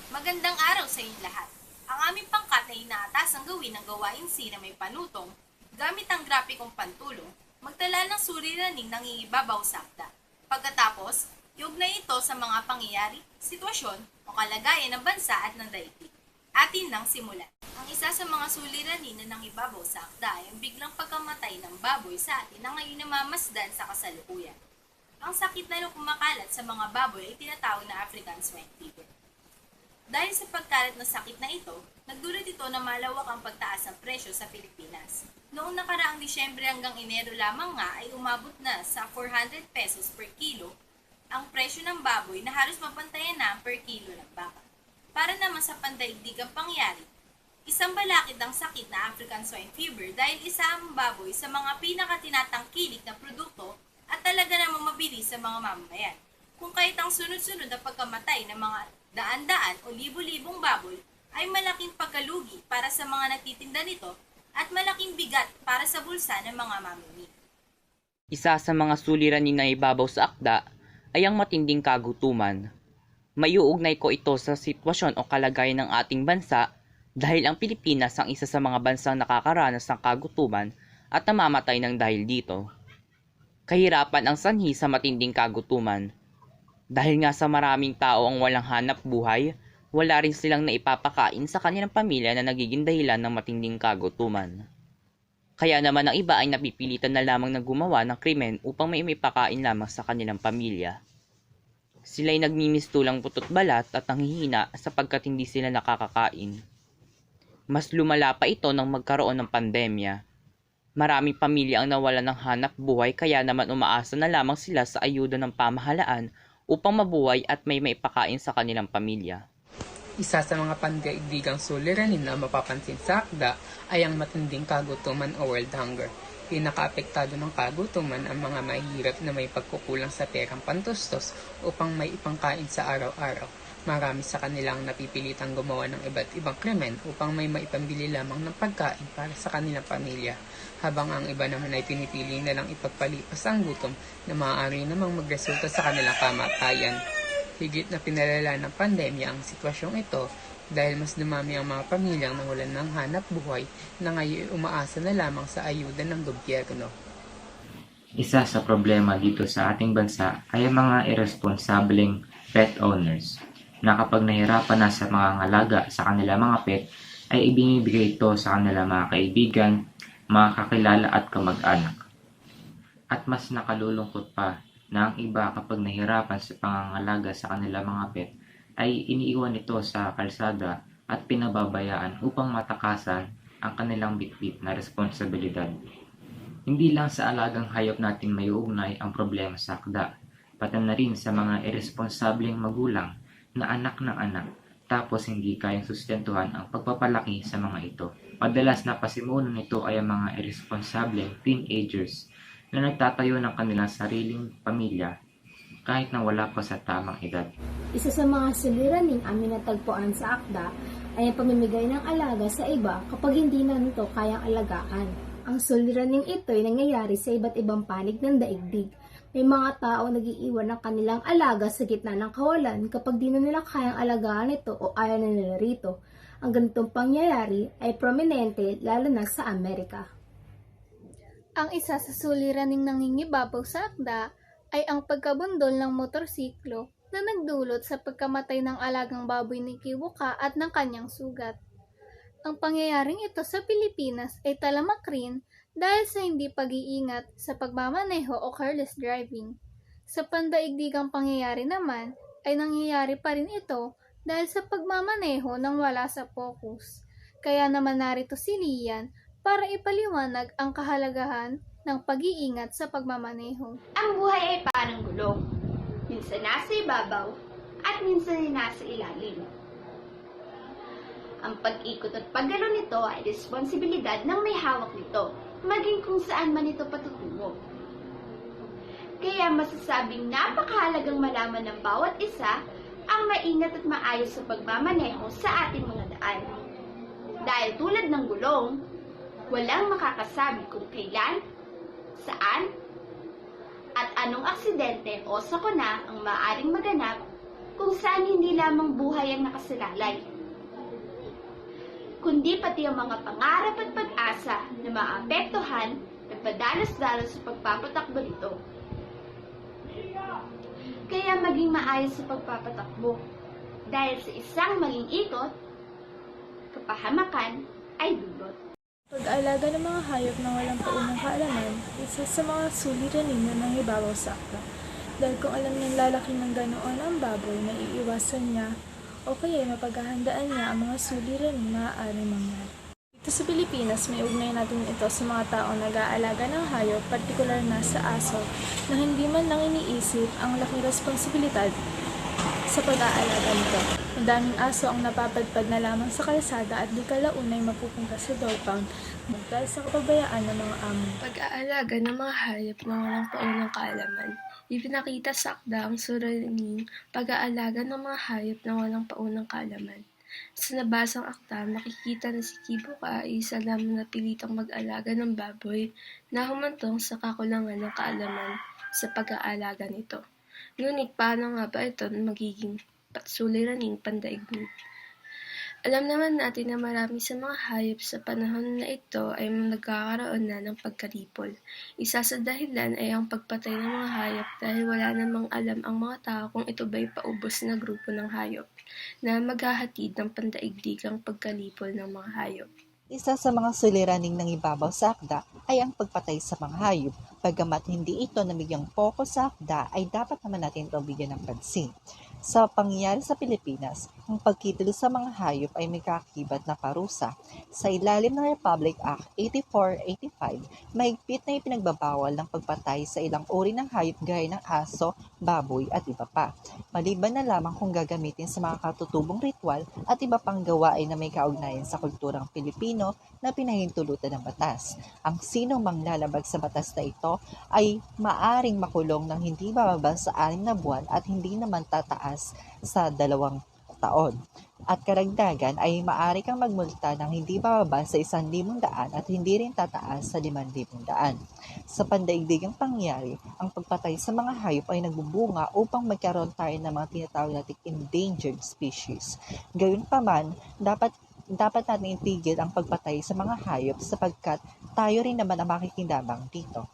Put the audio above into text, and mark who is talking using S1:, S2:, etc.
S1: Magandang araw sa inyong lahat. Ang aming pangkat ay inaatasang gawin ng gawain C na may panutong, gamit ang grapikong pantulong, magtala ng suliraning nangingibabaw sa akda. Pagkatapos, iugnay ito sa mga pangyayari, sitwasyon o kalagayan ng bansa at ng daigdig. Atin nang simulan. Ang isa sa mga suliranin na nangibabaw sa akda ay ang biglang pagkamatay ng baboy sa atin na ngayon namamasdan sa kasalukuyan. Ang sakit na kumakalat sa mga baboy ay tinatawag na African swine fever. Dahil sa pagkalat ng sakit na ito, nagdulot ito na malawak ang pagtaas ng presyo sa Pilipinas. Noong nakaraang Disyembre hanggang Enero lamang nga ay umabot na sa 400 pesos per kilo ang presyo ng baboy na halos mapantayan na per kilo ng baka. Para naman sa pandaigdigang pangyari, isang balakid ang sakit na African swine fever dahil isa ang baboy sa mga pinakatinatangkilik na produkto at talaga namang mabilis sa mga mamamayan. Kung kahit ang sunod-sunod na pagkamatay ng mga daan-daan o libo-libong baboy ay malaking pagkalugi para sa mga nagtitinda nito at malaking bigat para sa bulsa ng mga mamimili.
S2: Isa sa mga suliranin na ibabaw sa akda ay ang matinding kagutuman. Maiuugnay ko ito sa sitwasyon o kalagayan ng ating bansa dahil ang Pilipinas ang isa sa mga bansang nakakaranas ng kagutuman at namamatay ng dahil dito. Kahirapan ang sanhi sa matinding kagutuman. Dahil nga sa maraming tao ang walang hanap buhay, wala rin silang naipapakain sa kanilang pamilya na nagiging dahilan ng matinding kagutuman. Kaya naman ang iba ay napipilitan na lamang na gumawa ng krimen upang may pakain lamang sa kanilang pamilya. Sila'y nagmimistulang putot balat at nanghihina sapagkat hindi sila nakakakain. Mas lumala pa ito nang magkaroon ng pandemya. Maraming pamilya ang nawalan ng hanap buhay kaya naman umaasa na lamang sila sa ayuda ng pamahalaan upang mabuhay at may maipakain sa kanilang pamilya.
S3: Isa sa mga pandaigdigang suliranin na mapapansin sa akda ay ang matinding kagutuman o world hunger. Pinakaapektado ng kagutuman ang mga mahihirap na may pagkukulang sa perang pantustos upang may ipangkain sa araw-araw. Marami sa kanilang napipilitang gumawa ng iba't ibang krimen upang may maipambili lamang ng pagkain para sa kanilang pamilya, habang ang iba naman ay pinipili na lang ipagpalipas ang gutom na maaari namang magresulta sa kanilang kamatayan. Higit na pinalala ng pandemya ang sitwasyong ito dahil mas dumami ang mga pamilyang nawalan ng hanap buhay na ngayon umaasa na lamang sa ayuda ng gobyerno.
S4: Isa sa problema dito sa ating bansa ay ang mga irresponsableng pet owners na kapag nahirapan na sa mga ngalaga sa kanilang mga pet ay ibinibigay ito sa kanilang mga kaibigan, mga kakilala at kamag-anak. At mas nakalulungkot pa na ang iba kapag nahirapan sa pangangalaga sa kanilang mga pet ay iniiwan ito sa kalsada at pinababayaan upang matakasan ang kanilang bitbit na responsibilidad. Hindi lang sa alagang hayop natin may uugnay ang problema sa akda, pati na rin sa mga irresponsableng magulang na anak ng anak tapos hindi kayang sustentuhan ang pagpapalaki sa mga ito. Madalas na pasimuno nito ay ang mga irresponsableng teenagers na nagtatayo ng kanilang sariling pamilya kahit na wala pa sa tamang edad.
S5: Isa sa mga suliraning aming natagpuan sa akda ay ang pamimigay ng alaga sa iba kapag hindi na nito kayang alagaan. Ang suliraning ito ay nangyayari sa iba't ibang panig ng daigdig. May mga tao nag-iiwan ng kanilang alaga sa gitna ng kawalan kapag di na nila kayang alagaan ito o ayaw na nila rito. Ang ganitong pangyayari ay prominente lalo na sa Amerika.
S6: Ang isa sa suliraning nangingibabaw sa akda ay ang pagkabundol ng motorsiklo na nagdulot sa pagkamatay ng alagang baboy ni Kiwuka at ng kanyang sugat. Ang pangyayaring ito sa Pilipinas ay talamak rin dahil sa hindi pag-iingat sa pagmamaneho o careless driving. Sa pandaigdigang pangyayari naman ay nangyayari pa rin ito dahil sa pagmamaneho nang wala sa focus. Kaya naman narito si Lian para ipaliwanag ang kahalagahan ng pag-iingat sa pagmamaneho.
S7: Ang buhay ay parang gulong. Minsan nasa ibabaw at minsan ay nasa ilalim. Ang pag-ikot at paggalaw nito ay responsibilidad ng may hawak nito, maging kung saan man ito patutungo. Kaya masasabing napakahalagang malaman ng bawat isa ang maingat at maayos sa pagmamaneho sa ating mga daan. Dahil tulad ng gulong, walang makakasabi kung kailan, saan, at anong aksidente o sakuna ang maaaring maganap kung saan hindi lamang buhay ang nakasalalay, kundi pati ang mga pangarap at pag-asa na maapektuhan at padalos-dalos sa pagpapatakbo nito. Kaya maging maayos sa pagpapatakbo, dahil sa isang maling ikot, kapahamakan ay dulot.
S8: Pag-aalaga ng mga hayop na walang paunang kaalaman, isa sa mga suliranin na nangibabaw sa akda. Dahil kung alam niyang lalaki ng ganoon ang baboy, naiiwasan niya o kaya mapaghahandaan niya ang mga suliranin na maaaring mangyari. Dito sa Pilipinas, may ugnay natin ito sa mga taong nag-aalaga ng hayop, partikular na sa aso, na hindi man lang iniisip ang laking responsibilidad sa pag-aalaga nito. Madaming aso ang napapadpad na lamang sa kalsada at di kalaunay mapupunta sa dog pound dahil sa kapabayaan ng mga amo.
S9: Pag-aalaga ng mga hayop na walang paunang kaalaman. Ipinakita sa akda ang suliraning pag-aalaga ng mga hayop na walang paunang kaalaman. Sa nabasang akda, makikita na si Kibuka ay isa lamang na pilitang mag-alaga ng baboy na humantong sa kakulangan ng kaalaman sa pag-aalaga nito. Ngunit paano nga ba ito magiging suliraning pandaigdig? Alam naman natin na marami sa mga hayop sa panahon na ito ay nagkakaroon na ng pagkaripol. Isa sa dahilan ay ang pagpatay ng mga hayop dahil wala namang alam ang mga tao kung ito ba'y paubos na grupo ng hayop na maghahatid ng pandaigdigang pagkalipol ng mga hayop.
S10: Isa sa mga suliraning nangibabaw sa akda ay ang pagpatay sa mga hayop. Bagamat hindi ito nabigyang focus sa akda, ay dapat naman natin ito bigyan ng pansin. Sa pangyayari sa Pilipinas, ang pagkitilo sa mga hayop ay may kaakibat na parusa. Sa ilalim ng Republic Act 8485, mahigpit na ipinagbabawal ng pagpatay sa ilang uri ng hayop gaya ng aso, baboy at iba pa. Maliban na lamang kung gagamitin sa mga katutubong ritual at iba pang gawain na may kaugnayan sa kulturang Pilipino na pinahintulutan ng batas. Ang sinong manglalabag sa batas na ito ay maaring makulong ng hindi bababa sa 6 na buwan at hindi naman tataas sa 2 taon. At karagdagan ay maaari kang magmulta ng hindi bababa sa 1,500 at hindi rin tataas sa 5,100. Sa pandaigdigang pangyari, ang pagpatay sa mga hayop ay nagbubunga upang magkaroon tayo ng mga tinatawag nating endangered species. Gayunpaman, dapat natin itigil ang pagpatay sa mga hayop sapagkat tayo rin naman ang makikinabang dito.